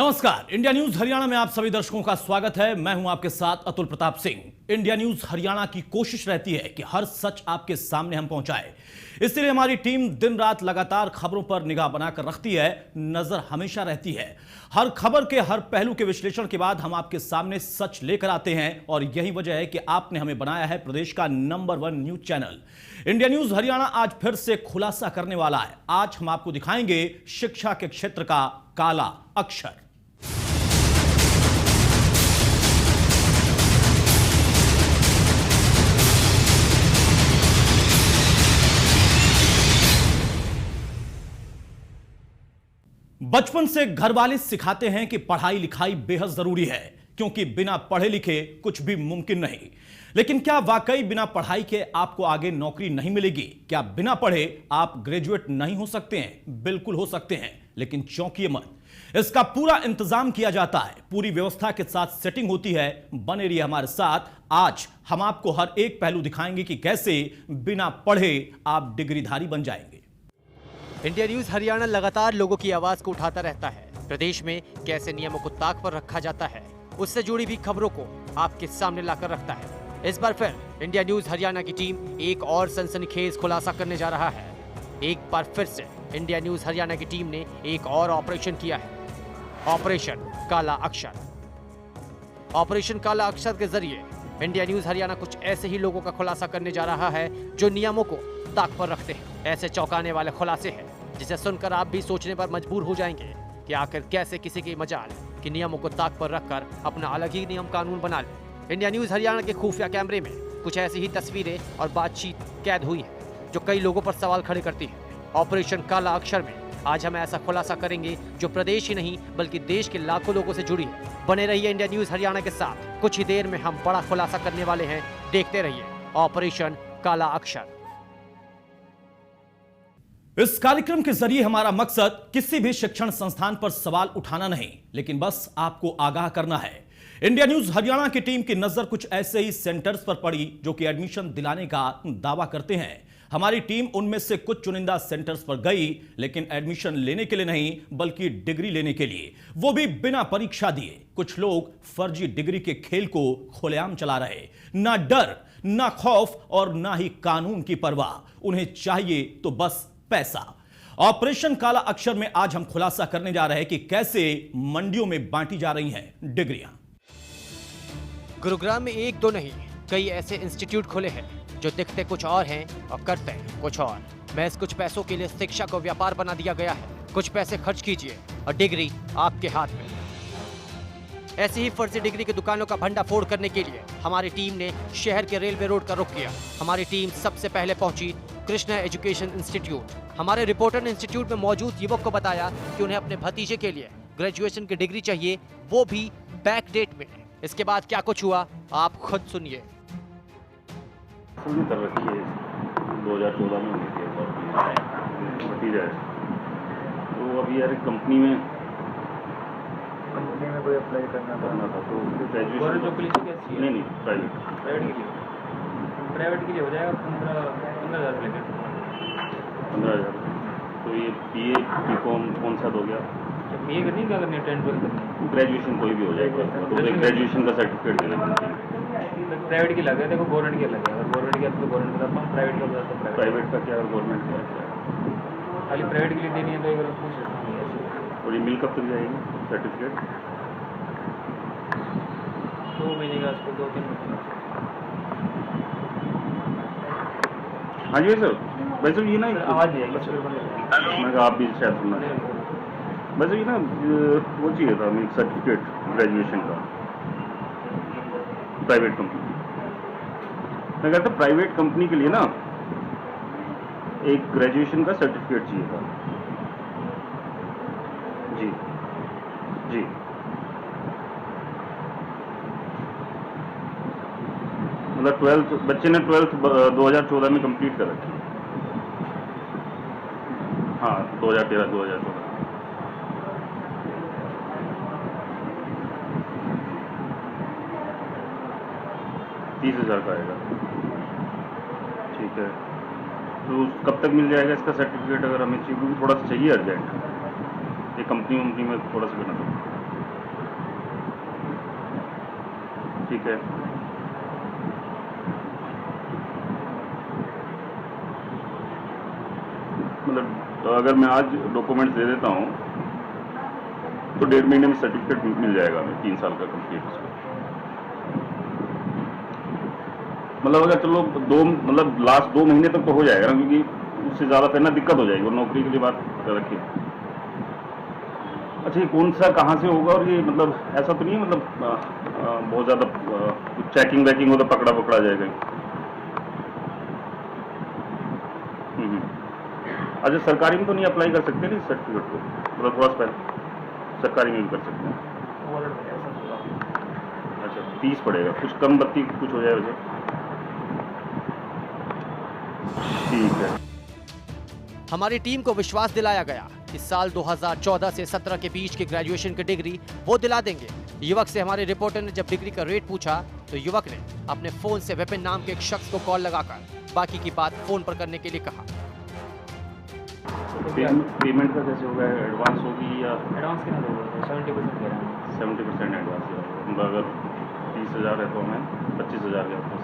नमस्कार, India news Haryana में आप सभी दर्शकों का स्वागत है। मैं हूं आपके साथ अतुल प्रताप सिंह। इंडिया न्यूज हरियाणा की कोशिश रहती है कि हर सच आपके सामने हम पहुंचाएं। इसलिए हमारी टीम दिन रात लगातार खबरों पर निगाह बनाकर रखती है, नजर हमेशा रहती है। हर खबर के हर पहलू के विश्लेषण के बाद हम आपके सामने सच लेकर आते हैं और यही वजह है कि आपने हमें बनाया है प्रदेश का number 1 news channel. India news Haryana आज फिर से खुलासा करने वाला है। आज हम आपको दिखाएंगे शिक्षा के क्षेत्र का काला अक्षर। बचपन से घर वाले सिखाते हैं कि पढ़ाई लिखाई बेहद जरूरी है, क्योंकि बिना पढ़े लिखे कुछ भी मुमकिन नहीं। लेकिन क्या वाकई बिना पढ़ाई के आपको आगे नौकरी नहीं मिलेगी? क्या बिना पढ़े आप ग्रेजुएट नहीं हो सकते हैं? बिल्कुल हो सकते हैं, लेकिन चौंकिए मत। इसका पूरा इंतजाम किया जाता है, पूरी व्यवस्था के साथ सेटिंग होती है। बने रहिए हमारे साथ। आज हम आपको हर एक पहलू दिखाएंगे कि कैसे बिना पढ़े आप डिग्रीधारी बन जाएंगे। इंडिया न्यूज हरियाणा लगातार लोगों की आवाज को उठाता रहता है। प्रदेश में कैसे नियमों को ताक पर रखा जाता है, उससे जुड़ी भी खबरों को आपके सामने लाकर रखता है। इस बार फिर इंडिया न्यूज हरियाणा की टीम एक और सनसनीखेज खुलासा करने जा रहा है। एक बार फिर से इंडिया न्यूज हरियाणा की टीम ने एक और ऑपरेशन किया है, ऑपरेशन काला अक्षर। ऑपरेशन काला अक्षर के जरिए इंडिया न्यूज हरियाणा कुछ ऐसे ही लोगों का खुलासा करने जा रहा है जो नियमों को ताक पर रखते हैं। ऐसे चौंकाने वाले खुलासे हैं जिसे सुनकर आप भी सोचने पर मजबूर हो जाएंगे कि आखिर कैसे किसी की मजाल कि नियमों को ताक पर रखकर अपना अलग ही नियम कानून बना ले। इंडिया न्यूज हरियाणा के खुफिया कैमरे में कुछ ऐसी ही तस्वीरें और बातचीत कैद हुई है जो कई लोगों पर सवाल खड़े करती है। ऑपरेशन काला अक्षर में आज हम ऐसा खुलासा करेंगे जो प्रदेश ही नहीं बल्कि देश के लाखों लोगों से जुड़ी है। बने रहिए इंडिया न्यूज हरियाणा के साथ। कुछ ही देर में हम बड़ा खुलासा करने वाले हैं, देखते रहिए ऑपरेशन काला अक्षर। इस कार्यक्रम के जरिए हमारा मकसद किसी भी शिक्षण संस्थान पर सवाल उठाना नहीं, लेकिन बस आपको आगाह करना है। इंडिया न्यूज हरियाणा की टीम की नजर कुछ ऐसे ही सेंटर्स पर पड़ी जो कि एडमिशन दिलाने का दावा करते हैं। हमारी टीम उनमें से कुछ चुनिंदा सेंटर्स पर गई, लेकिन एडमिशन लेने के लिए नहीं बल्कि डिग्री लेने के लिए, वो भी बिना परीक्षा दिए। कुछ लोग फर्जी डिग्री के खेल को खुलेआम चला रहे। ना डर, ना खौफ और ना ही कानून की परवाह। उन्हें चाहिए तो बस पैसा। ऑपरेशन काला अक्षर में आज हम खुलासा करने जा रहे हैं कि कैसे मंडियों में बांटी जा रही हैं डिग्रियां। गुरुग्राम में एक दो नहीं कई ऐसे इंस्टीट्यूट खुले हैं जो दिखते कुछ और हैं और करते कुछ और। महज कुछ पैसों के लिए शिक्षा को व्यापार बना दिया गया है। कुछ पैसे खर्च कीजिए और डिग्री आपके हाथ में। ऐसी ही फर्जी डिग्री की दुकानों का भंडाफोड़ करने के लिए हमारी टीम ने शहर के रेलवे रोड का रुख किया। हमारी टीम सबसे पहले पहुंची कृष्णा एजुकेशन इंस्टीट्यूट। हमारे रिपोर्टर ने इंस्टीट्यूट में मौजूद युवक को बताया कि उन्हें अपने भतीजे के लिए ग्रेजुएशन की डिग्री चाहिए, वो भी बैक डेट में। इसके बाद क्या कुछ हुआ आप खुद सुनिए। शुरू कर रखी है 2014 में हुई थी और भतीजा है, तो अभी यार कंपनी में कोई अप्लाई करना था तो गवर्नमेंट जॉब के लिए कैसी है? नहीं प्राइवेट के लिए हो जाएगा 15,000 लेकर 15,000। तो ये बीए बीकॉम कौन सा हो गया? बीए करनी क्या करनी है? 10 12 करनी ग्रेजुएशन कोई भी हो जाएगा, तो ग्रेजुएशन का सर्टिफिकेट दे देंगे। प्राइवेट की लगे, देखो गवर्नमेंट की लगे। अगर गवर्नमेंट की तो गवर्नमेंट बताता हूँ, प्राइवेट का बताता हूँ प्राइवेट का क्या और गवर्नमेंट का क्या? खाली प्राइवेट के लिए देनी है तो अगर पूछ सकते हैं। और ये मिल कब तक जाएगी सर्टिफिकेट? 2 महीने का, उसको 2-3 महीने। हाँ जी सर, वैसे ये ना आवाज़ नहीं आएगी। मैं कहा आप भी शायद सुनना। वैसे ये ना वो चाहिए था हमें सर्टिफिकेट ग्रेजुएशन का प्राइवेट कंपनी। मैं कहता प्राइवेट कंपनी के लिए ना एक ग्रेजुएशन का सर्टिफिकेट चाहिए था। जी जी मतलब 12th बच्चे ने 12th 2014 में कंप्लीट कर रखी। हाँ 2013-2014। 30,000 का आएगा। ठीक है, तो कब तक मिल जाएगा इसका सर्टिफिकेट? अगर हमें चाहिए, क्योंकि थोड़ा सा चाहिए अर्जेंट, ये कंपनी में थोड़ा सा बना। ठीक है। मतलब तो अगर मैं आज डॉक्यूमेंट्स दे देता हूँ तो 1.5 महीने में सर्टिफिकेट मिल जाएगा हमें, 3 साल का कंप्लीट उसका। मतलब अगर चलो मतलब लास्ट 2 महीने तक तो हो जाएगा ना, क्योंकि उससे ज़्यादा फिर ना दिक्कत हो जाएगी, वो नौकरी के लिए बात रखिए। अच्छा, ये कौन सा कहाँ से होगा, और ये मतलब ऐसा तो नहीं है मतलब बहुत ज़्यादा चेकिंग वैकिंग हो तो पकड़ा जाएगा? अच्छा, सरकारी में तो नहीं अप्लाई कर सकते नहीं सर्टिफिकेट को, मतलब थोड़ा सा पहले सरकारी में भी कर सकते हैं। अच्छा, 30 पड़ेगा, कुछ कम 32 कुछ हो जाए वैसे। ठीक है। हमारी टीम को विश्वास दिलाया गया कि साल 2014 से 17 के बीच की ग्रेजुएशन की डिग्री वो दिला देंगे। युवक से हमारे रिपोर्टर ने जब डिग्री का रेट पूछा तो युवक ने अपने फोन से विपिन नाम के एक शख्स को कॉल लगाकर बाकी की बात फोन पर करने के लिए कहा। पेमेंट का कैसे होगा, एडवांस होगी या एडवांस कितना दोगे? 70% दे रहा हूँ। 70% एडवांस है? मतलब अगर 30,000 है तो हमें 25,000 के आसपास,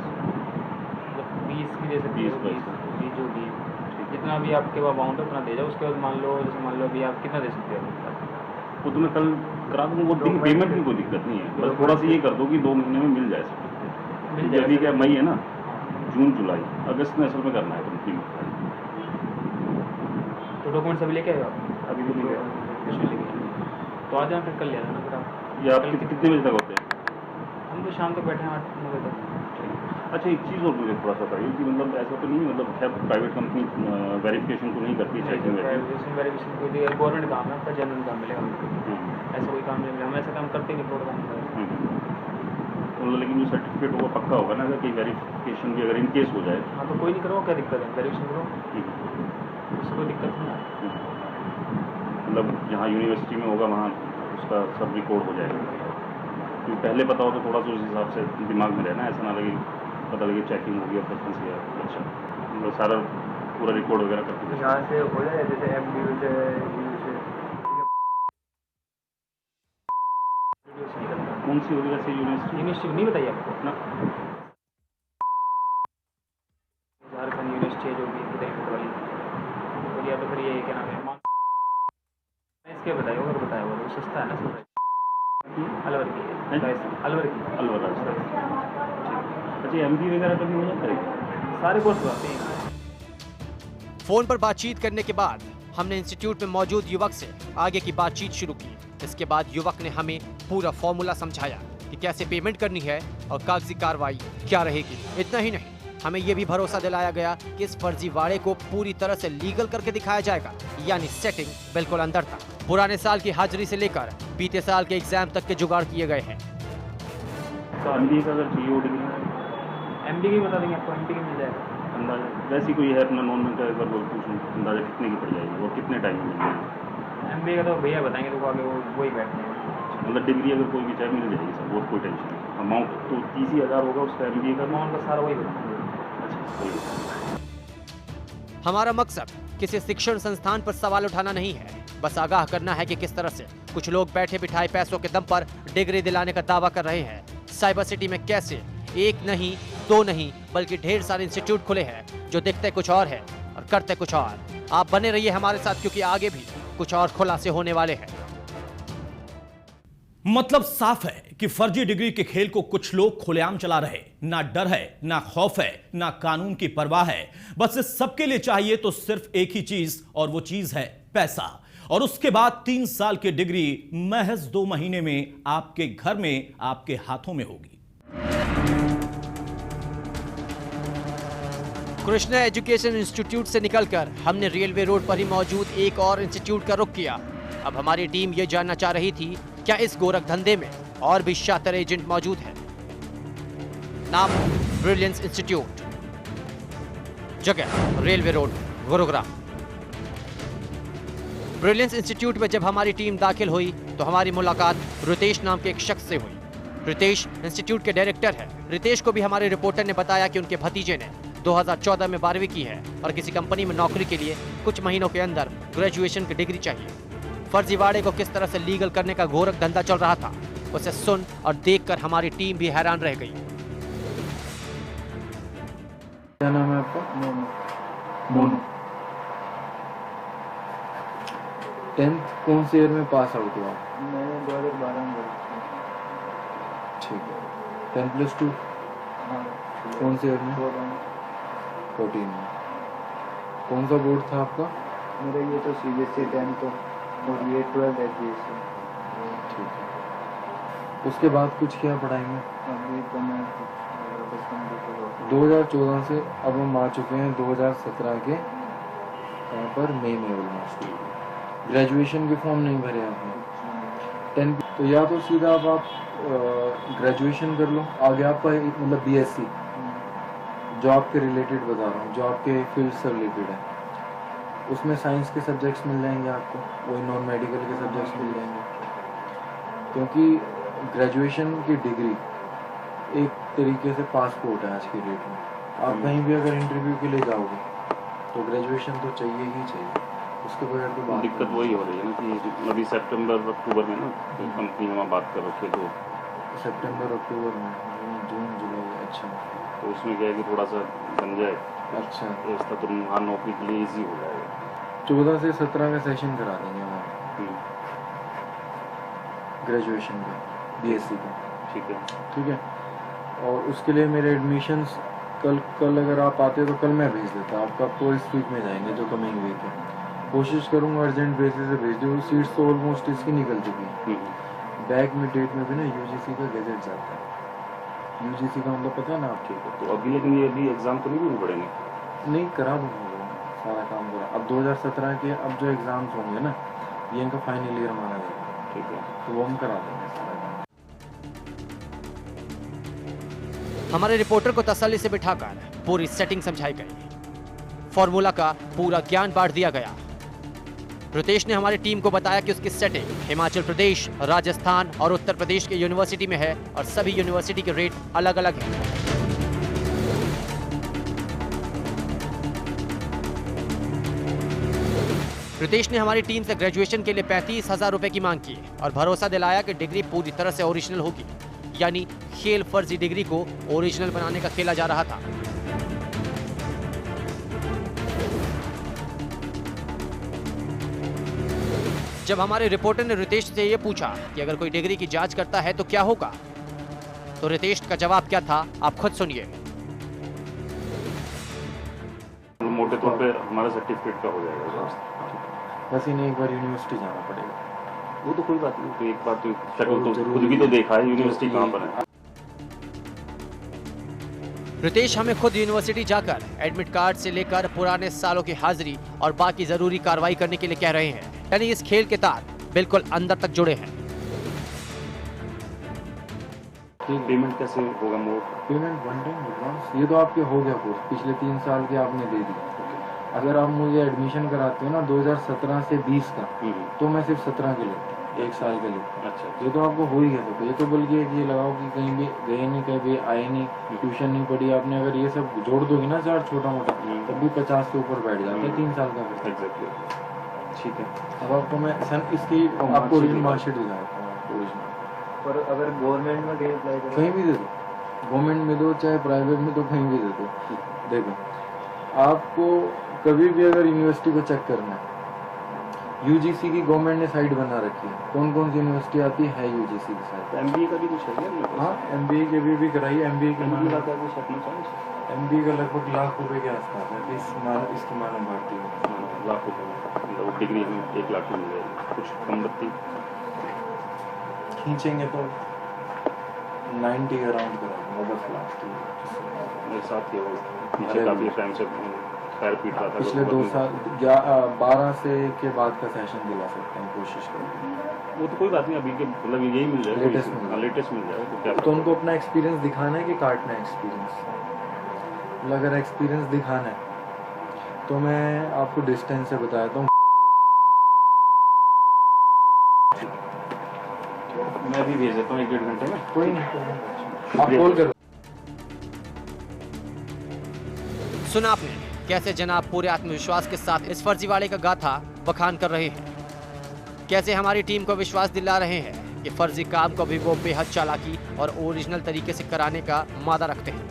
मतलब 20 की जैसे 20 20 जो भी जितना भी आपके पास अमाउंट है उतना दे जाओ। उसके बाद मान लो जैसे मान लो अभी आप कितना दे सकते हो? वो तो मैं कल करा दूँगा, वो पेमेंट की कोई दिक्कत नहीं है, बस थोड़ा सा ये कर दो कि 2 महीने में मिल जाए सर्टिफिकेट। मिल जाए। अभी क्या मई है ना, जून जुलाई अगस्त में असल में करना है कंपनी में। तो डॉक्यूमेंट्स अभी लेके आए आप? अभी भी नहीं गया। कुछ नहीं लेके आए। तो आ जाए फिर कल ले आना ना फिर आप। या आप कितने बजे तक होते हैं? हम तो शाम तक बैठे हैं 8-9 बजे तक। अच्छा, एक चीज़ और मुझे थोड़ा सा बताइए कि मतलब ऐसा तो नहीं है, मतलब खैर प्राइवेट कंपनी वेरिफिकेशन तो नहीं करती, चेकिंग वेरिफिकेशन कोई गवर्नमेंट काम है, आपका जनरल काम मिलेगा हमको। वैरिफिकेशन, ऐसा कोई काम नहीं मिलेगा, हम ऐसा काम करते ही नहीं, फ्रॉड काम करते। मतलब लेकिन जो सर्टिफिकेट होगा पक्का होगा ना, अगर कहीं वेरिफिकेशन भी अगर इन केस हो जाए? हाँ, तो कोई नहीं करो, क्या दिक्कत है? वेरिफिकेशन करो, उससे कोई दिक्कत नहीं है। मतलब जहाँ यूनिवर्सिटी में होगा वहाँ उसका सब रिकॉर्ड हो जाएगा, क्योंकि पहले पता हो तो थोड़ा सा उस हिसाब से दिमाग में रहना, ऐसा ना लगे पता लगे चेकिंग होगी और फिर फंस गया। अच्छा, मतलब सारा पूरा रिकॉर्ड वगैरह करके यहाँ से हो जाए जैसे MDU से कौन सी होगी वैसे यूनिवर्सिटी नहीं बताइए आपको ना? झारखंड यूनिवर्सिटी है जो भी उदयपुर वाली, और या तो फिर ये क्या नाम है इसके बताइए, अगर बताया वो तो सस्ता है ना सब। अलवर की है, अलवर की, अलवर। अच्छा, MBA वगैरह कभी हो जाता है? सारे कोर्स आते हैं। फोन पर बातचीत करने के बाद हमने इंस्टीट्यूट में मौजूद युवक से आगे की बातचीत शुरू की। इसके बाद युवक ने हमें पूरा फॉर्मूला समझाया कि कैसे पेमेंट करनी है और कागजी कार्रवाई क्या रहेगी। इतना ही नहीं, हमें ये भी भरोसा दिलाया गया कि इस फर्जीवाड़े को पूरी तरह से लीगल करके दिखाया जाएगा, यानी सेटिंग बिल्कुल अंदर तक। पुराने साल की हाजिरी से लेकर बीते साल के एग्जाम तक के जुगाड़ किए गए हैं। MBA का अगर चाहिए हो डिग्री, MBA की बता देंगे आपको, MBA मिल जाएगा अंदाजा वैसी कोई है अपना नॉन में का, एक बार पूछूँ अंदाजा कितने की पड़ जाएगी, वो कितने टाइम में मिल जाएगी? MBA का तो भैया बताएंगे, तो आगे वही बैठने हैं। मतलब डिग्री अगर कोई भी चाहे मिल जाएगी सर, वो कोई टेंशन नहीं। अमाउंट तो 30,000 होगा उसका MBA का? अमाउंट का सारा वही बताएंगे। हमारा मकसद किसी शिक्षण संस्थान पर सवाल उठाना नहीं है, बस आगाह करना है कि किस तरह से कुछ लोग बैठे बिठाए पैसों के दम पर डिग्री दिलाने का दावा कर रहे हैं। साइबर सिटी में कैसे एक नहीं, दो नहीं, बल्कि ढेर सारे इंस्टीट्यूट खुले हैं जो दिखते कुछ और है और करते कुछ और। आप बने रहिए हमारे साथ, क्योंकि आगे भी कुछ और खुलासे होने वाले हैं। मतलब साफ है कि फर्जी डिग्री के खेल को कुछ लोग खुलेआम चला रहे। ना डर है, ना खौफ है, ना कानून की परवाह है। बस इस सबके लिए चाहिए तो सिर्फ एक ही चीज, और वो चीज है पैसा। और उसके बाद 3 साल की डिग्री महज 2 महीने में आपके घर में, आपके हाथों में होगी। कृष्णा एजुकेशन इंस्टीट्यूट से निकलकर हमने रेलवे रोड पर ही मौजूद एक और इंस्टीट्यूट का रुख किया। अब हमारी टीम ये जानना चाह रही थी, क्या इस गोरख धंधे में और भी शातिर एजेंट मौजूद हैं? नाम ब्रिलियंस इंस्टीट्यूट, जगह railway road, Gurugram. Brilliance institute में जब हमारी टीम दाखिल हुई तो हमारी मुलाकात रितेश नाम के एक शख्स से हुई। रितेश इंस्टीट्यूट के डायरेक्टर है। रितेश को भी हमारे रिपोर्टर ने बताया कि उनके भतीजे ने 2014 में 12वीं की है और किसी कंपनी में नौकरी के लिए कुछ महीनों के अंदर ग्रेजुएशन की डिग्री चाहिए। फर्जीवाड़े को किस तरह से लीगल करने का गोरख धंधा चल रहा था, उसे सुन और देखकर हमारी टीम भी हैरान रह गई। क्या नाम है आपका? मोनू। 10th कौन से ईयर में पास आउट हुआ? मैंने 2012 में बोला। ठीक है। 10+2 हाँ कौन से ईयर में? 14 में। कौन सा बोर्ड था आपका? मेरा ये तो CBSE 10 तो और ये 12 SBSE। ठीक है। उसके बाद कुछ किया पढ़ाई में? अभी तो मैं 2014 से अब हम आ चुके हैं 2017 के यहाँ पर मई में ऑलमोस्ट। ग्रेजुएशन के फॉर्म नहीं भरे आपने? 10 तो या तो सीधा अब आप ग्रेजुएशन कर लो, आगे आपका मतलब BSc जॉब के रिलेटेड बता रहा हूँ, जो आपके फील्ड से रिलेटेड है, उसमें साइंस के सब्जेक्ट्स मिल जाएंगे आपको, वही नॉन मेडिकल के सब्जेक्ट्स मिल जाएंगे। क्योंकि ग्रेजुएशन की डिग्री एक तरीके से पासपोर्ट है आज की डेट में। आप कहीं भी अगर इंटरव्यू के लिए जाओगे तो ग्रेजुएशन तो चाहिए ही चाहिए, उसके बगैर तो बात दिक्कत वही हो रही है ना कि अभी सितंबर अक्टूबर में ना कंपनी हम बात कर रखे तो सितंबर अक्टूबर में, जून जुलाई, अच्छा तो उसमें क्या है कि थोड़ा सा बन जाए अच्छा तो इसका तो वहाँ नौकरी के लिए ईजी हो जाएगा। 14 से 17 का सेशन करा देंगे वहाँ हम्म, ग्रेजुएशन का, BSc का। ठीक है। ठीक है। और उसके लिए मेरे एडमिशन्स कल अगर आप आते तो कल मैं भेज देता, आपका आपको इस वीक में जाएंगे जो कमिंग वीक है। कोशिश करूँगा अर्जेंट बेसिस से भेज दूँ, सीट्स तो ऑलमोस्ट इसकी निकल चुकी है। बैक में डेट में भी ना UGC का गैजेट जाता है। UGC का मतलब पता है ना आपको? ठीक है, तो अभी लेकिन ये अभी एग्जाम तो नहीं देने पड़ेंगे? नहीं, करा दूँगा सारा काम करा। अब 2017 के अब जो एग्ज़ाम्स होंगे ना, ये इनका फाइनल ईयर माना जाएगा। ठीक है, तो वो हम करा देंगे सारा काम। हमारे रिपोर्टर को तसल्ली से बिठाकर पूरी सेटिंग समझाई गई, फॉर्मूला का पूरा ज्ञान बांट दिया गया। रितेश ने हमारी टीम को बताया कि उसकी सेटिंग हिमाचल प्रदेश, राजस्थान और उत्तर प्रदेश के यूनिवर्सिटी में है और सभी यूनिवर्सिटी के रेट अलग अलग हैं। रितेश ने हमारी टीम से ग्रेजुएशन के लिए 35,000 रुपए की मांग की और भरोसा दिलाया कि डिग्री पूरी तरह से ओरिजिनल होगी, यानी खेल फर्जी डिग्री को ओरिजिनल बनाने का खेला जा रहा था। जब हमारे रिपोर्टर ने रितेश से यह पूछा कि अगर कोई डिग्री की जांच करता है तो क्या होगा, तो रितेश का जवाब क्या था आप खुद सुनिए। मोटे तौर पे हमारा सर्टिफिकेट का हो जाएगा। बस इन्हें एक बार यूनिवर्सिटी जाना पड़ेगा। वो तो कोई बात नहीं, तो एक बार तो शक्ल तो खुद भी तो देखा है यूनिवर्सिटी कहाँ पर है। रितेश हमें खुद यूनिवर्सिटी जाकर एडमिट कार्ड से लेकर पुराने सालों की हाजिरी और बाकी जरूरी कार्रवाई करने के लिए कह रहे हैं, यानी इस खेल के तार बिल्कुल अंदर तक जुड़े हैं। पेमेंट कैसे होगा? मोड पेमेंट 1 टाइम एडवांस, ये तो आपके हो गया कोर्स, पिछले 3 साल के आपने दे दी। अगर आप मुझे एडमिशन कराते हो ना 2017 से 20 का, तो मैं सिर्फ 17 के लेता, 1 साल के लेता। अच्छा, ये तो आपको हो ही गया था। ये तो बल्कि ये लगाओ कि कहीं भी गए नहीं, कहीं भी आए नहीं, ट्यूशन नहीं पढ़ी आपने, अगर ये सब जोड़ दोगे ना चार छोटा मोटा, तब भी 50 से ऊपर बैठ जाता है 3 साल का खर्चा। एग्जैक्टली। ठीक है, अब आपको मैं इसकी आपको ओरिजिनल मार्कशीट दिखाता हूँ। ओरिजिनल और अगर गवर्नमेंट में कहीं अप्लाई करो, कहीं भी दे दो, गवर्नमेंट में दो चाहे प्राइवेट में, तो कहीं भी दे दो। देखो, आपको कभी भी अगर यूनिवर्सिटी को चेक करना है, UGC की गवर्नमेंट ने साइट बना रखी है, कौन कौन सी यूनिवर्सिटी आती है UGC की साइट। MBA का भी कुछ है क्या? हाँ, MBA के भी कराई। MBA का क्या कुछ अपना चाहिए? MBA का लगभग ₹1,00,000 के आसपास है इसकी मालूम भारतीय में। लाख रुपये मतलब डिग्री में 1 लाख की मिल जाएगी, कुछ कम बत्ती खींचेंगे तो 90 अराउंड कराएंगे बस लास्ट ईयर। मेरे साथ ही वो पीछे काफ़ी टाइम से पैर पीट रहा था। पिछले 2 साल 12 से के बाद का सेशन दिला सकते हैं, कोशिश करेंगे। वो तो कोई बात नहीं, अभी के मतलब यही मिल जाएगा, लेटेस्ट मिल जाएगा। लेटेस्ट मिल जाएगा तो क्या तो उनको अपना एक्सपीरियंस दिखाना है कि काटना है एक्सपीरियंस। अगर एक्सपीरियंस दिखाना है तो मैं आपको डिस्टेंस से बताता हूँ। मैं भी भेज देता हूँ 1-1.5 घंटे में। कोई नहीं, आप कॉल करो। सुना आपने कैसे जनाब पूरे आत्मविश्वास के साथ इस फर्जीवाड़े का गाथा बखान कर रहे हैं, कैसे हमारी टीम को विश्वास दिला रहे हैं कि फर्जी काम को भी वो बेहद चालाकी और ओरिजिनल तरीके से कराने का मादा रखते हैं।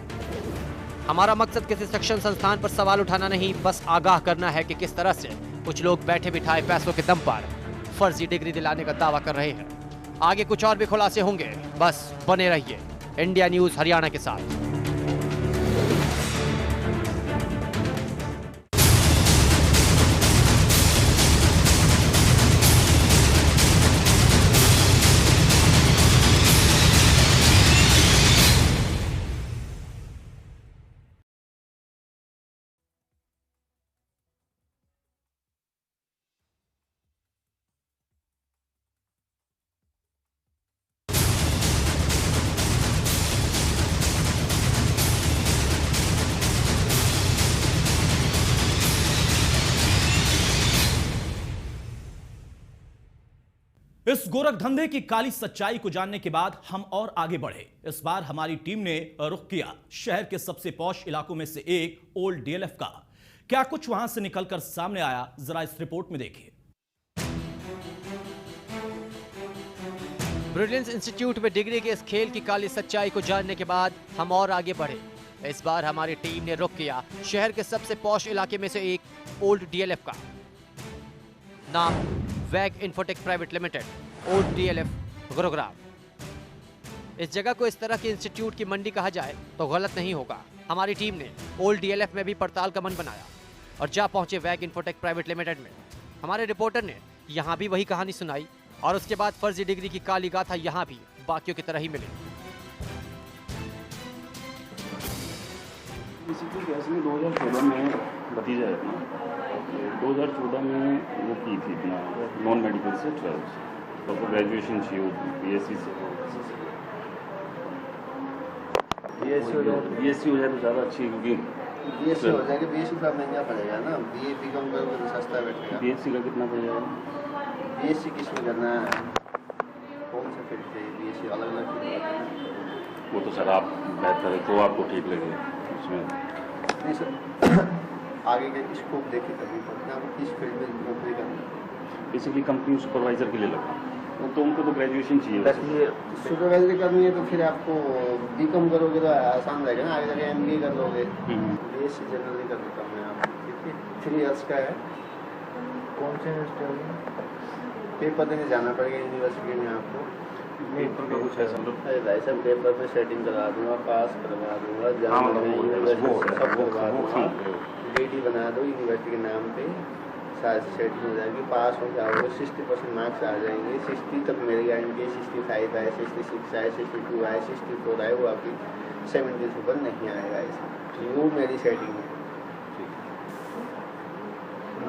हमारा मकसद किसी शिक्षण संस्थान पर सवाल उठाना नहीं, बस आगाह करना है कि किस तरह से कुछ लोग बैठे बिठाए पैसों के दम पर फर्जी डिग्री दिलाने का दावा कर रहे हैं। आगे कुछ और भी खुलासे होंगे, बस बने रहिए इंडिया न्यूज हरियाणा के साथ। इस गोरख धंधे की काली सच्चाई को जानने के बाद हम और आगे बढ़े। इस बार हमारी टीम ने रुख किया शहर के सबसे पॉश इलाकों में से एक ओल्ड डीएलएफ का। क्या कुछ वहां से निकलकर सामने आया, जरा इस रिपोर्ट में देखिए। ब्रिलियंस इंस्टीट्यूट में डिग्री के इस खेल की काली सच्चाई को जानने के बाद हम और आगे बढ़े। इस बार हमारी टीम ने रुख किया शहर के सबसे पॉश इलाके में से एक ओल्ड डीएलएफ का। नाम वैग infotech private limited, old DLF Gurugram. इस जगह को इस तरह के इंस्टीट्यूट की मंडी कहा जाए तो गलत नहीं होगा। हमारी टीम ने ओल्ड डीएलएफ में भी पड़ताल का मन बनाया और जा पहुंचे वैग इन्फोटेक प्राइवेट लिमिटेड में। हमारे रिपोर्टर ने यहां भी वही कहानी सुनाई और उसके बाद फर्जी डिग्री की काली गाथा यहां भी बाकियों की तरह ही मिली। बेसिकली कैसे में 2014 में भतीजा है अपना, 2014 में वो की थी अपना नॉन मेडिकल से 12 तो ग्रेजुएशन चाहिए बीएससी से। बीएससी हो जाए तो ज़्यादा अच्छी है, क्योंकि बीएससी हो जाएगी। बीएससी का महंगा पड़ेगा ना, बीए बीकॉम करोगे तो सस्ता बैठेगा। बीएससी का कितना पड़ जाएगा? बीएससी किस में करना है, कौन सा फील्ड चाहिए? बीएससी अलग अलग फील्ड होता है। वो तो सर आप बेहतर है जो आपको ठीक लगे उसमें। नहीं सर, आगे का स्कोप देखे तभी पता आपको किस फील्ड में नौकरी करनी है। बेसिकली कंपनी सुपरवाइजर के लिए लगा तो उनको तो ग्रेजुएशन चाहिए। सुपरवाइजरी करनी है तो फिर आपको बीकॉम करोगे तो आसान रहेगा ना, आगे जाके एमबीए कर लोगे। बीएससी जनरली कर देता हूँ मैं आपको, 3 इयर्स का है। कौन से पेपर देने जाना पड़ेगा यूनिवर्सिटी में आपको। पेपर का कुछ ऐसा अरे भाई साहब, पेपर में सेटिंग करा दूंगा, पास करवा दूंगा, जान सब करवा दूंगा, डीडी बना दो यूनिवर्सिटी के नाम पे, सारी सेटिंग हो जाएगी, पास हो जाओगे, 60% मार्क्स आ जाएंगे। 60 तक मेरी गारंटी है, 65 आए, 66 आए, 62 आए, 64 आए, वो आपकी 70 से ऊपर नहीं आएगा। ऐसा वो मेरी सेटिंग है।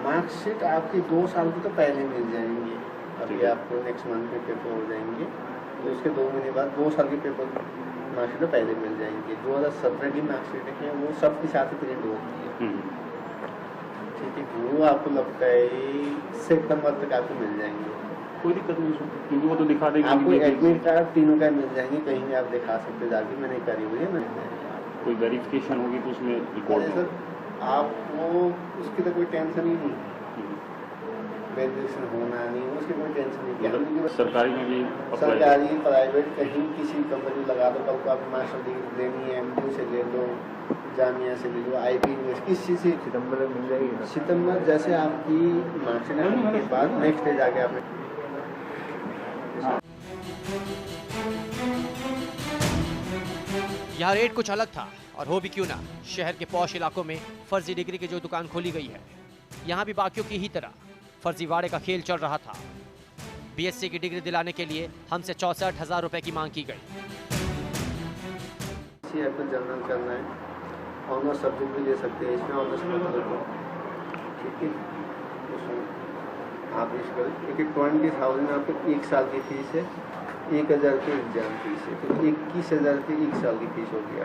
मार्कशीट आपकी 2 साल की तो पहले मिल जाएंगी। अभी आपको नेक्स्ट मंथ में पेपर हो जाएंगे तो उसके 2 महीने बाद 2 साल के पेपर मार्कशीट तो पहले मिल जाएंगी। 2017 की मार्कशीट है वो सबके साथ ही प्रिंट होती है, ठीक है। वो आपको लगता है सितंबर तक आपको मिल जाएंगे, कोई दिक्कत नहीं उसमें, क्योंकि वो तो दिखा देंगे। आपको एडमिट कार्ड तीनों का मिल जाएंगे, कहीं भी आप दिखा सकते जाके मैंने करी हुई है। मैंने कोई वेरिफिकेशन होगी तो उसमें रिकॉर्ड सर आपको उसकी तो कोई टेंशन ही नहीं, वेरिफिकेशन होना नहीं, उसकी कोई टेंशन नहीं। क्या सरकारी में भी सरकारी प्राइवेट कहीं किसी कंपनी लगा दो, कल को आप मास्टर डिग्री लेनी है एमयू से ले लो, जामिया से ले लो, आईपी यूनिवर्सिटी, किस चीज़ से सितंबर में मिल जाएगी। सितंबर जैसे आपकी मार्कशीट आने के बाद नेक्स्ट डे जाके आप यहाँ रेट कुछ अलग था और हो भी क्यों ना, शहर के पॉश इलाकों में फर्जी डिग्री की जो दुकान खोली गई है, यहाँ भी बाकियों की ही तरह फर्जीवाड़े का खेल चल रहा था। बीएससी की डिग्री दिलाने के लिए हमसे 64,000 रुपए की मांग की गई। जनरल करना है, ऑनर्स सब्जेक्ट भी ले सकते हैं इसमें, ऑनर्स ठीक है। आप इसको 20,000 आपको 1 साल की फीस है, 1,000 रुपये एग्जाम फीस है, तो 21,000 रुपये 1 साल की फीस होगी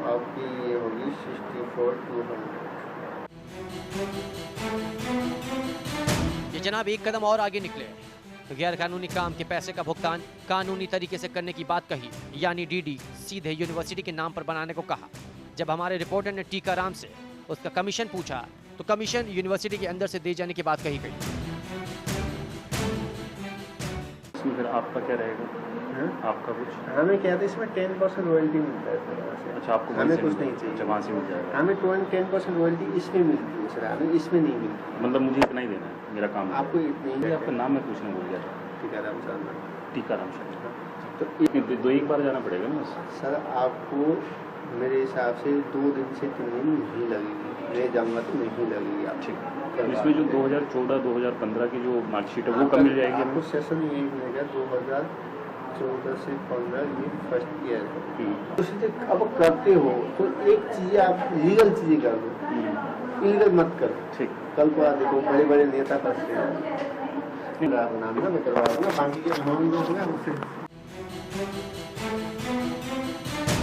आपकी ये होगी 64,200। ये जनाब एक कदम और आगे निकले, गैर कानूनी काम के पैसे का भुगतान कानूनी तरीके से करने की बात कही, यानी डीडी सीधे यूनिवर्सिटी के नाम पर बनाने को कहा। जब हमारे रिपोर्टर ने टीकाराम से उसका कमीशन पूछा तो कमीशन यूनिवर्सिटी के अंदर से दे जाने की बात कही गई। इसमें फिर आपका क्या रहेगा? हाँ? आपका कुछ? हमें क्या था इसमें 10% रॉयल्टी मिलता है सर वहाँ से। अच्छा, आपको हमें कुछ नहीं चाहिए। अच्छा, वहाँ से मिल जाएगा। हमें 10% रॉयल्टी इसमें मिलती है सर, हमें इसमें नहीं मिलती। मतलब मुझे इतना ही देना है, मेरा काम है। आपको इतनी ये ही आपका नाम मैं पूछना भूल गया था। टीकाराम शर्मा। टीकाराम शर्मा। तो एक बार जाना पड़ेगा ना? सर आपको मेरे हिसाब से 2 दिन से 3 दिन नहीं लगेगी, मैं जाऊँगा तो नहीं लगेगी आप। ठीक है। तो इसमें जो 2014-2015 की जो मार्कशीट है वो कब मिल जाएगी? आपको सेशन यही मिलेगा 2014 से 15 ये फर्स्ट ईयर है। तो सीधे अब करते हो तो एक चीज़ आप लीगल चीज़ें कर दो, इलीगल मत करो। ठीक। कल को आप देखो बड़े बड़े नेता फंसते हैं, नाम ना मैं करवा दूँगा, बाकी के नाम दूँगा उससे।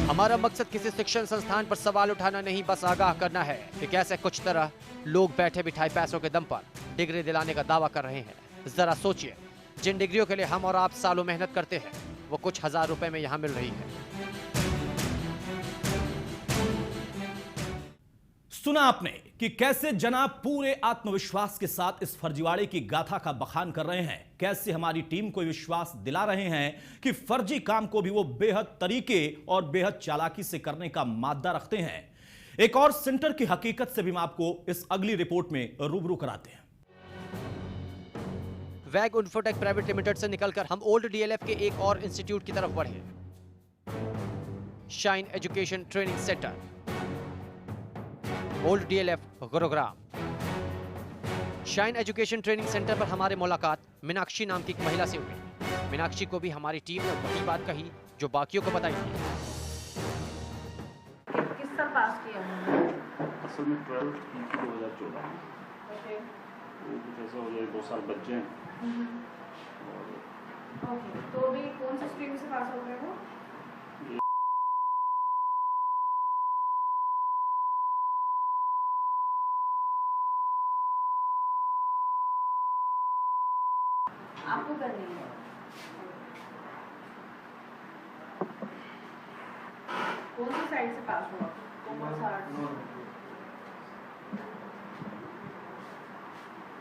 हमारा मकसद किसी शिक्षण संस्थान पर सवाल उठाना नहीं, बस आगाह करना है कि कैसे कुछ तरह लोग बैठे बिठाए पैसों के दम पर डिग्री दिलाने का दावा कर रहे हैं। जरा सोचिए, जिन डिग्रियों के लिए हम और आप सालों मेहनत करते हैं वो कुछ हजार रुपए में यहाँ मिल रही है। सुना आपने कि कैसे जनाब पूरे आत्मविश्वास के साथ इस फर्जीवाड़े की गाथा का बखान कर रहे हैं, कैसे हमारी टीम को विश्वास दिला रहे हैं कि फर्जी काम को भी वो बेहद तरीके और बेहद चालाकी से करने का मादा रखते हैं। एक और सेंटर की हकीकत से भी हम आपको इस अगली रिपोर्ट में रूबरू कराते हैं। वैग इन्फोटेक प्राइवेट लिमिटेड से निकलकर हम ओल्ड डीएलएफ के एक और इंस्टीट्यूट की तरफ बढ़े, shine education training centre, old DLF Gurugram. Shine education training centre पर हमारी मुलाकात मीनाक्षी नाम की एक महिला से हुई। मीनाक्षी को भी हमारी टीम ने वही बात कही जो बाकियों को बताई थी। किस साल पास किया उन्होंने? असल में 12th की थी 2014 में। ओके वो कुछ ऐसा हो जाए, 2 साल बच्चे हैं। ओके, तो अभी कौन सी स्ट्रीम से पास हो गए हो? आपको करनी है। कौन सी साइड से पास हुआ? Commerce arts?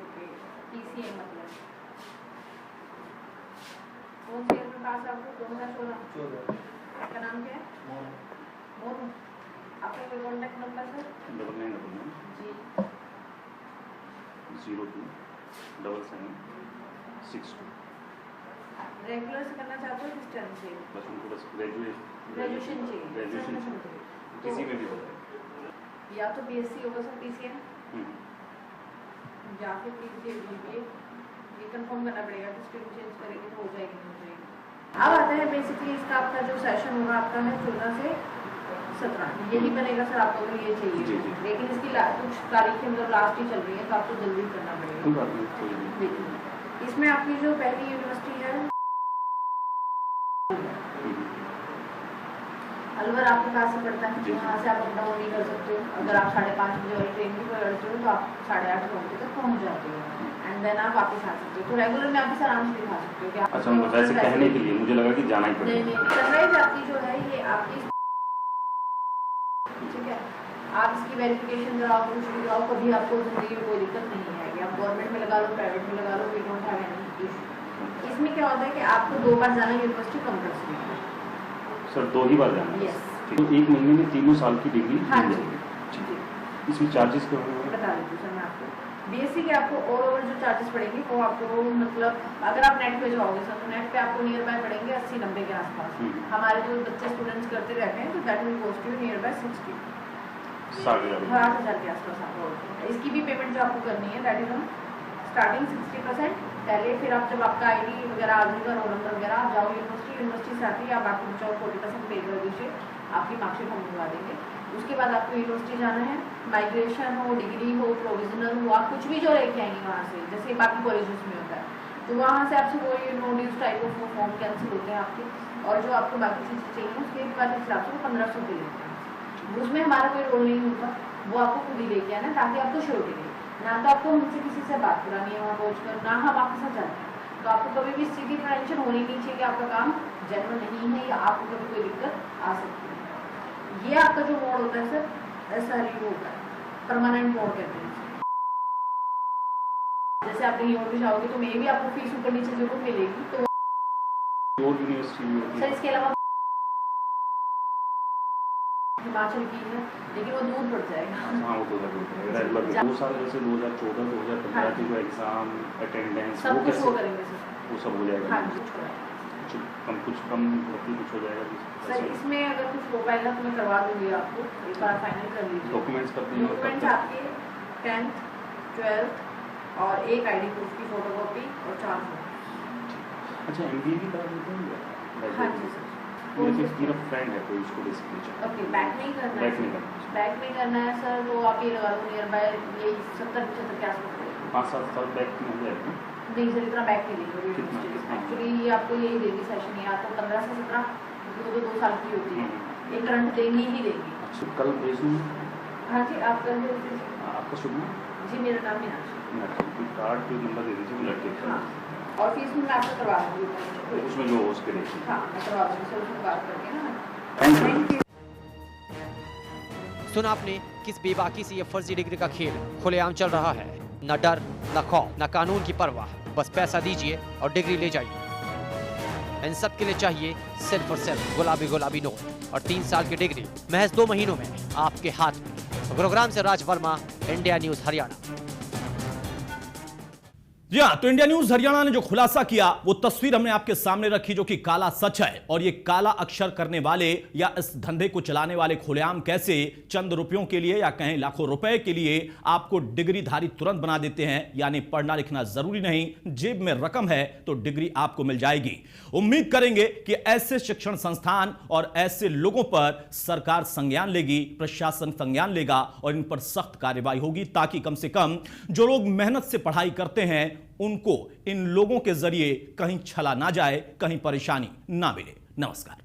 ओके, पीसीए मतलब। कौन से ईयर में पास आपको? 2014। आपका नाम क्या है? मोनू। आपका कोई कॉन्टैक्ट नंबर सर? 9999 जी 02 77 62। रेगुलर से करना चाहते हो डिस्टेंस से? बस उनको बस ग्रेजुएशन चाहिए। ग्रेजुएशन चाहिए, किसी में भी हो जाए। या तो बीएससी होगा सर पीसीएम, या फिर पीसीए बीबीए। ये कंफर्म करना पड़ेगा कि स्ट्रीम चेंज करेंगे तो हो जाएगी नहीं हो जाएगी। अब आता है बेसिकली इसका आपका जो सेशन होगा आपका है 14 से 17। यही बनेगा सर आपको अगर ये चाहिए। जी, जी। लेकिन इसकी कुछ तारीखें मतलब लास्ट ही चल रही है तो आपको जल्दी करना पड़ेगा। कोई बात नहीं, कोई नहीं। देखिए इसमें आपकी जो पहली यूनिवर्सिटी है अलवर आपके पास ही पड़ता है। यहाँ से आप अप डाउन नहीं कर सकते हो। अगर आप 5:30 बजे वाली ट्रेन की पकड़ते हो तो आप 8:30 घंटे तक पहुँच जाते हो एंड देन आप वापस आ सकते हो। तो रेगुलर में आप इसे आराम से दिखा सकते हो कि आप। अच्छा, मतलब वैसे कहने के लिए मुझे लगा कि जाना ही नहीं पड़ेगा। नहीं, सनराइज आपकी जो है ये आपकी, ठीक है, आप इसकी वेरिफिकेशन कराओ, कुछ भी कराओ, कभी आपको जिंदगी में कोई दिक्कत नहीं आएगी। आप गवर्नमेंट में लगा लो, प्राइवेट में लगा लो, we don't have any issue. इसमें क्या होता है कि आपको 2 बार जाना यूनिवर्सिटी कंपल्सरी है सर, 2 ही बार जाना है? यस। तो 1 महीने में 3 साल की डिग्री हाँ मिल जी जाएगी। जी। इसमें चार्जेस क्या होंगे? बता देती हूँ सर मैं आपको। बीएससी के आपको ऑल ओवर जो चार्जेस पड़ेंगे वो आपको मतलब अगर आप नेट पे जाओगे सर तो नेट पे आपको नियर बाय पड़ेंगे 80-90 के आसपास। हमारे जो बच्चे स्टूडेंट्स करते रहते हैं तो that will cost you near by 60 60,000 के आसपास आपको। इसकी भी पेमेंट जो आपको करनी है दैट इज ऑन स्टार्टिंग 60% पहले, फिर आप जब आपका आईडी वगैरह आ जाएगा, रोल नंबर वगैरह, आप जाओ यूनिवर्सिटी से आती है, आप बाकी बच्चों 40% पे कर दीजिए, आपकी मार्कशीट हम मंगवा देंगे। उसके बाद आपको यूनिवर्सिटी जाना है, माइग्रेशन हो, डिग्री हो, प्रोविजनल हो, आप कुछ भी जो लेके आएंगे वहाँ से, जैसे बाकी कॉलेजेस में होता है, तो वहाँ से आपसे कोई no dues type of form cancel होते हैं आपके, और जो आपको बाकी चीज़ें चाहिए उसके बाद हिसाब से वो 1500 दे देते हैं। उसमें हमारा कोई रोल नहीं होता, वो आपको खुद ही लेके आना ताकि आपको श्योरिटी रहे। ना तो आपको हमसे किसी से बात करानी है वहाँ पहुँच कर, ना हम आपके साथ जाते हैं। तो आपको कभी भी इस चीज़ की टेंशन होनी नहीं चाहिए कि आपका काम जेन्युइन नहीं है या आपको कभी कोई दिक्कत आ सकती है। ये आपका जो मोड होता है सर, ऐसा ही होता है, परमानेंट मोड कहते हैं। जैसे आप कहीं और भी जाओगे तो मे भी आपको फीस ऊपर नीचे जरूर मिलेगी, तो और यूनिवर्सिटी भी होती सर है। इसके अलावा हिमाचल की है लेकिन वो दूर पड़ जाएगा। हाँ वो तो रेगुलर 2 साल जैसे 2014 2015 के जो एग्जाम अटेंडेंस सब वो कुछ कैसे वो करेंगे सर। वो सब हो जाएगा। हाँ जी कुछ कराएंगे। कुछ कम कुछ हो जाएगा सर इसमें अगर कुछ हो पाएगा तो मैं करवा दूंगी आपको, एक बार फाइनल कर लीजिए। डॉक्यूमेंट्स करते हैं डॉक्यूमेंट्स आपके 10th 12th और एक आईडी प्रूफ की फोटोकॉपी और 4 फोटो। अच्छा MBA भी करा देते हैं? हाँ जी सर। मेरा फ्रेंड है कोई उसको बेसिकली ओके बैक नहीं करना है। बैक नहीं करना है। बैक नहीं करना है सर, तो आप ये लगा लो नियर बाय ये 70-75 के आसपास पड़ेगा। 5-7 साल बैक में हो जाएगा। नहीं सर इतना बैक नहीं देंगे कितना? एक्चुअली ये आपको यही देगी सेशन, या तो 15 से 17 तो 2 साल की होती है, ये करंट देंगी ही देंगी। अच्छा कल भेजूँ? हाँ जी आप कर दीजिए। आपका शुभ नाम? जी मेरा नाम मीनाक्षी। कार्ड पे नंबर दे दीजिए लड़के का। हाँ और फीस में मैं आपको करवा दूँगी। उसमें जो हो उसके देखिए। हाँ मैं करवा दूँगी सर, उसमें बात करके ना। Thank you. सुना आपने किस बेबाकी से ये फर्जी डिग्री का खेल खुलेआम चल रहा है। न डर न खौफ न कानून की परवाह, बस पैसा दीजिए और डिग्री ले जाइए। इन सब के लिए चाहिए सिर्फ और सिर्फ गुलाबी गुलाबी नोट और 3 साल की डिग्री महज 2 महीनों में आपके हाथ में। गुरुग्राम से राज वर्मा, इंडिया न्यूज हरियाणा। जी हाँ, तो इंडिया न्यूज हरियाणा ने जो खुलासा किया वो तस्वीर हमने आपके सामने रखी जो कि काला सच है। और ये काला अक्षर करने वाले या इस धंधे को चलाने वाले खुलेआम कैसे चंद रुपयों के लिए या कहें लाखों रुपए के लिए आपको डिग्रीधारी तुरंत बना देते हैं। यानी पढ़ना लिखना जरूरी नहीं, जेब में रकम है तो डिग्री आपको मिल जाएगी। उम्मीद करेंगे कि ऐसे शिक्षण संस्थान और ऐसे लोगों पर सरकार संज्ञान लेगी, प्रशासन संज्ञान लेगा और इन पर सख्त कार्रवाई होगी, ताकि कम से कम जो लोग मेहनत से पढ़ाई करते हैं उनको इन लोगों के जरिए कहीं छला ना जाए, कहीं परेशानी ना मिले। नमस्कार।